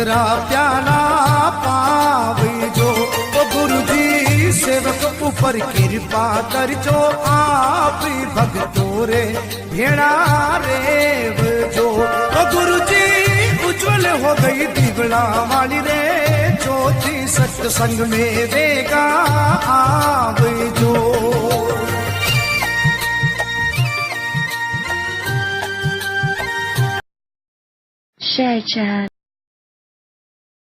पधरा प्याला पावजो। ओ गुरुजी सेवक ऊपर कृपा करजो, आप भक्तो रे भेड़ा रेवजो। ओ गुरुजी उज्जवल हो गई दीवड़ा वाली रे, ज्योति सत्संग में वेगा आवजो। Share chat.